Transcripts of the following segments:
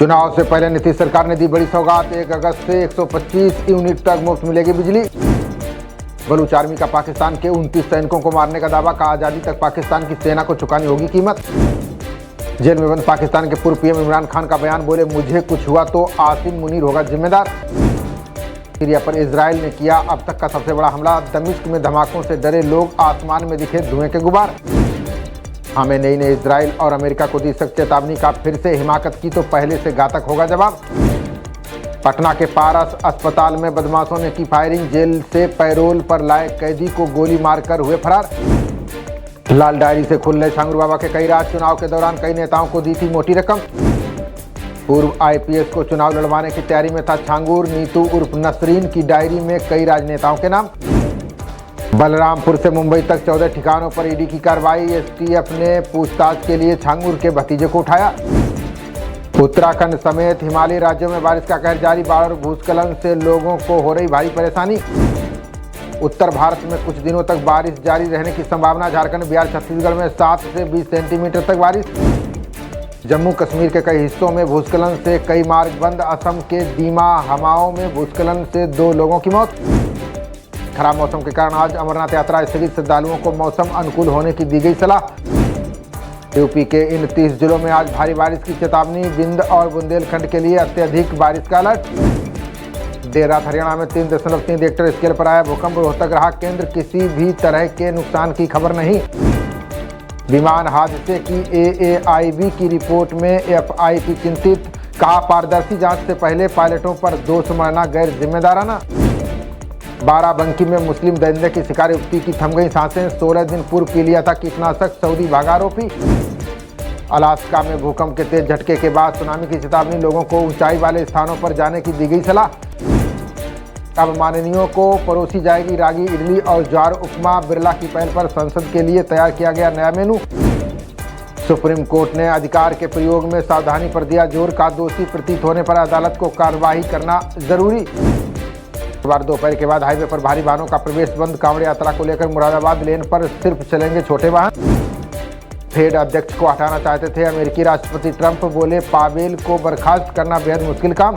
चुनाव से पहले नीतीश सरकार ने दी बड़ी सौगात। 1 अगस्त से 125 यूनिट तक मुफ्त मिलेगी बिजली। बलूच आर्मी का पाकिस्तान के 29 सैनिकों को मारने का दावा। कहा आजादी तक पाकिस्तान की सेना को चुकानी होगी कीमत। जेल में बंद पाकिस्तान के पूर्व पीएम इमरान खान का बयान। बोले मुझे कुछ हुआ तो आसिम मुनीर होगा जिम्मेदार। सीरिया पर इजराइल ने किया अब तक का सबसे बड़ा हमला। दमिश्क में धमाकों से डरे लोग, आसमान में दिखे धुएं के गुबार। खामेनेई ने इजराइल और अमेरिका को दी सख्त चेतावनी। का फिर से हिमाकत की तो पहले से घातक होगा जवाब। पटना के पारस अस्पताल में बदमाशों ने की फायरिंग। जेल से पैरोल पर लाए कैदी को गोली मारकर हुए फरार। लाल डायरी से खुल रहे छांगुर बाबा के कई राज। चुनाव के दौरान कई नेताओं को दी थी मोटी रकम। पूर्व आईपीएस को चुनाव लड़वाने की तैयारी में था छांगुर। नीतू उर्फ नसरीन की डायरी में कई राजनेताओं के नाम। बलरामपुर से मुंबई तक 14 ठिकानों पर ईडी की कार्रवाई। एसटीएफ ने पूछताछ के लिए छांगुर के भतीजे को उठाया। उत्तराखंड समेत हिमालयी राज्यों में बारिश का कहर जारी। बाढ़ और भूस्खलन से लोगों को हो रही भारी परेशानी। उत्तर भारत में कुछ दिनों तक बारिश जारी रहने की संभावना। झारखंड, बिहार, छत्तीसगढ़ में 7 से 20 सेंटीमीटर तक बारिश। जम्मू कश्मीर के कई हिस्सों में भूस्खलन से कई मार्ग बंद। असम के दीमा हमाओं में भूस्खलन से 2 लोगों की मौत। खराब मौसम के कारण आज अमरनाथ यात्रा स्थगित। श्रद्धालुओं को मौसम अनुकूल होने की दी गई सलाह। यूपी के इन 30 जिलों में आज भारी बारिश की चेतावनी। बिंद और बुंदेलखंड के लिए अत्यधिक बारिश का अलर्ट। देर रात हरियाणा में 3.3 रिक्टर स्केल पर आया भूकंप। रोहतक रहा केंद्र। किसी भी तरह के नुकसान की खबर नहीं। विमान हादसे की AAIB की रिपोर्ट में FIP चिंतित। कहा पारदर्शी जांच से पहले पायलटों पर दोष मढ़ना गैर जिम्मेदाराना। बाराबंकी में मुस्लिम दरिंदे की शिकार युवती की थम गई सांसें। 16 दिन पूर्व पी लिया था कीटनाशक, सऊदी भागा आरोपी। अलास्का में भूकंप के तेज झटके के बाद सुनामी की चेतावनी। लोगों को ऊंचाई वाले स्थानों पर जाने की दी गई सलाह। अब माननीयों को परोसी जाएगी रागी इडली और ज्वार उपमा। बिरला की पहल पर संसद के लिए तैयार किया गया नया मेनू। सुप्रीम कोर्ट ने अधिकार के प्रयोग में सावधानी पर दिया जोर। का दोषी प्रतीत होने पर अदालत को कार्रवाई करना जरूरी। शुक्रवार दोपहर के बाद हाईवे पर भारी वाहनों का प्रवेश बंद। कांवड़ यात्रा को लेकर मुरादाबाद लेन पर सिर्फ चलेंगे छोटे वाहन। फेड अध्यक्ष को हटाना चाहते थे अमेरिकी राष्ट्रपति ट्रंप। बोले पावेल को बर्खास्त करना बेहद मुश्किल काम।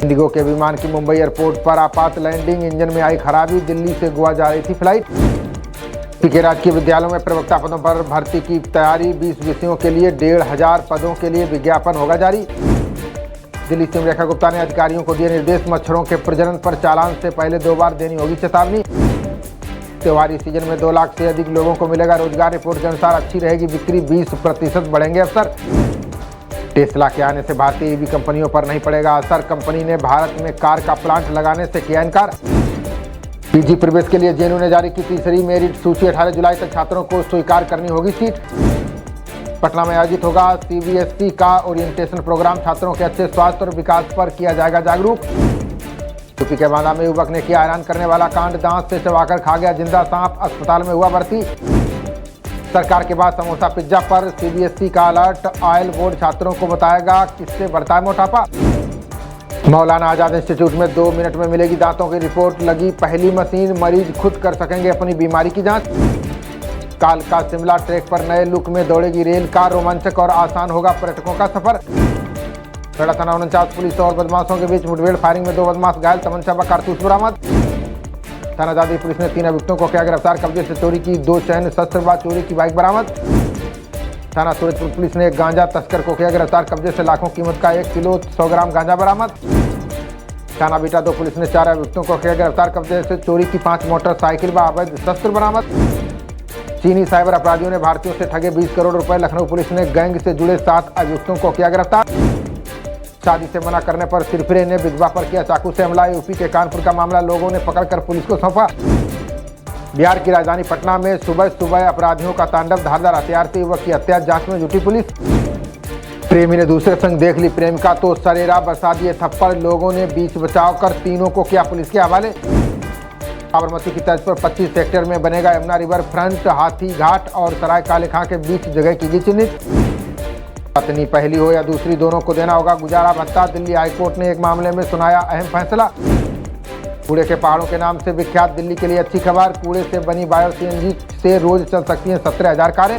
इंडिगो के विमान की मुंबई एयरपोर्ट पर आपात लैंडिंग। इंजन में आई खराबी। दिल्ली से गोवा जा रही थी फ्लाइट। के राजकीय विद्यालयों में प्रवक्ता पदों पर भर्ती की तैयारी। 20 विषयों के लिए 1,500 पदों के लिए विज्ञापन होगा जारी। दिल्ली सीएम रेखा गुप्ता ने अधिकारियों को दिए निर्देश। मच्छरों के प्रजनन पर चालान से पहले 2 बार देनी होगी चेतावनी। त्योहारी सीजन में 2 लाख से अधिक लोगों को मिलेगा रोजगार। रिपोर्ट के अनुसार अच्छी रहेगी बिक्री। 20% बढ़ेंगे अवसर। टेस्ला के आने से भारतीय EV कंपनियों पर नहीं पड़ेगा असर। कंपनी ने भारत में कार का प्लांट लगाने से किया इनकार। PG प्रवेश के लिए JNU ने जारी की तीसरी मेरिट सूची। 18 जुलाई तक छात्रों को स्वीकार करनी होगी सीट। पटना में आयोजित होगा CBSE का ओरिएंटेशन प्रोग्राम। छात्रों के अच्छे स्वास्थ्य और विकास पर किया जाएगा जागरूक। यूपी के बांदा में युवक ने किया हैरान करने वाला कांड। दांत से चबाकर खा गया जिंदा सांप। अस्पताल में हुआ भर्ती। सरकार के बाद समोसा पिज्जा पर CBSE का अलर्ट। ऑयल बोर्ड छात्रों को बताएगा किससे बढ़ता है मोटापा। मौलाना आजाद इंस्टीट्यूट में 2 मिनट में मिलेगी दांतों की रिपोर्ट। लगी पहली मशीन। मरीज खुद कर सकेंगे अपनी बीमारी की जांच। कालका शिमला ट्रैक पर नए लुक में दौड़ेगी रेल कार। रोमांचक और आसान होगा पर्यटकों का सफर। बेड़ा थाना 49 पुलिस और बदमाशों के बीच मुठभेड़। फायरिंग में 2 बदमाश घायल। तमंचा व कारतूस बरामद। थाना जादरी पुलिस ने 3 अभियुक्तों को किया गिरफ्तार। कब्जे से चोरी की 2 चैन शस्त्र व चोरी की बाइक बरामद। थाना सूरजपुर पुलिस ने एक गांजा तस्कर को किया गिरफ्तार। कब्जे से लाखों कीमत का 1 किलो 100 ग्राम गांजा बरामद। थाना बीटा 2 पुलिस ने 4 अभियुक्तों को किया गिरफ्तार। कब्जे से चोरी की 5 मोटरसाइकिल व अवैध शस्त्र बरामद। चीनी साइबर अपराधियों ने भारतीयों से ठगे 20 करोड़ रुपए। लखनऊ पुलिस ने गैंग से जुड़े 7 अभियुक्तों को किया गिरफ्तार। शादी से मना करने पर सिरफिरे ने विधवा पर किया चाकू से हमला। यूपी के कानपुर का मामला। लोगों ने पकड़कर पुलिस को सौंपा। बिहार की राजधानी पटना में सुबह सुबह अपराधियों का तांडव। धारदार हथियार से युवक की हत्या। जांच में जुटी पुलिस। प्रेमी ने दूसरे संग देख ली प्रेमिका तो सरेरा बरसा दिए थप्पड़। लोगों ने बीच बचाव कर तीनों को किया पुलिस के हवाले। साबरमती की तर्ज पर 25 सेक्टर में बनेगा यमुना रिवर फ्रंट। हाथी घाट और सराय काले खां के बीच जगह की गई चिन्हित। पत्नी पहली हो या दूसरी दोनों को देना होगा गुजारा भत्ता। दिल्ली हाईकोर्ट ने एक मामले में सुनाया अहम फैसला। कूड़े के पहाड़ों के नाम से विख्यात दिल्ली के लिए अच्छी खबर। कूड़े से बनी बायो सीएनजी से रोज चल सकती हैं 17,000 कारें।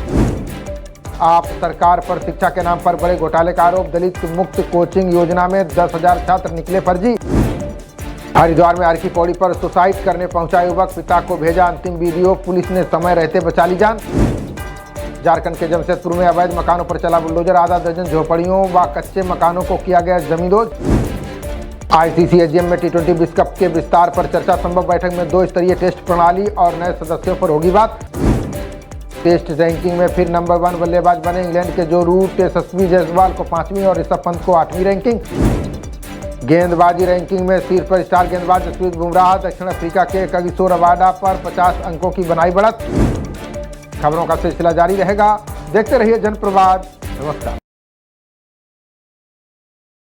आप सरकार पर शिक्षा के नाम पर बड़े घोटाले का आरोप। दलित मुक्त कोचिंग योजना में 10,000 छात्र निकले फर्जी। हरिद्वार में हर की पौड़ी पर सुसाइड करने पहुंचा युवक, पिता को भेजा अंतिम वीडियो, पुलिस ने समय रहते बचा ली जान। झारखंड के जमशेदपुर में अवैध मकानों पर चला बुलडोजर, आधा दर्जन झोपड़ियों व कच्चे मकानों को किया गया जमींदोज। आईसीसी एजीएम में टी20 विश्व कप के विस्तार पर चर्चा, संभव बैठक में 2 स्तरीय टेस्ट प्रणाली और नए सदस्यों पर होगी बात। टेस्ट रैंकिंग में फिर नंबर 1 बल्लेबाज बने इंग्लैंड के जो रूट, यशस्वी जायसवाल को 5वीं और ऋषभ पंत को 8वीं रैंकिंग। गेंदबाजी रैंकिंग में शीर्ष पर स्टार गेंदबाज जसप्रीत बुमराह, दक्षिण अफ्रीका के कगिसो रबाडा पर 50 अंकों की बनाई बढ़त। खबरों का सिलसिला जारी रहेगा, देखते रहिए जनप्रवाद। नमस्कार।